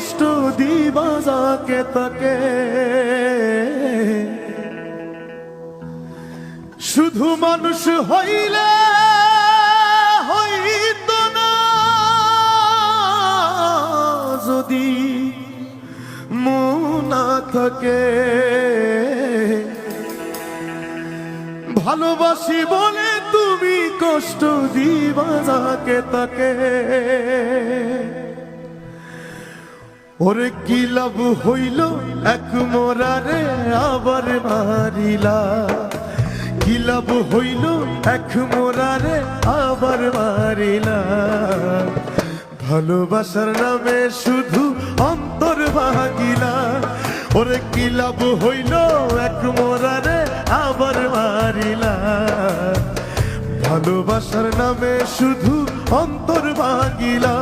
কষ্ট দিবা যাকে তাকে, শুধু মানুষ হইলে হইত না যদি মন না থাকে। ভালোবাসি বলে তুমি কষ্ট দিবা যাকে তাকে, ওরে কি লাভ হইল এক মোরারে আবার মারিলা, কি লাভ হইল এক মোরারে আবার মারিলা। ভালোবাসার নামে শুধু অন্তর ভাগিলা, ওরে কি লাভ হইল এক মোরারে আবার মারিলা। ভালোবাসার নামে শুধু অন্তর ভাগিলা।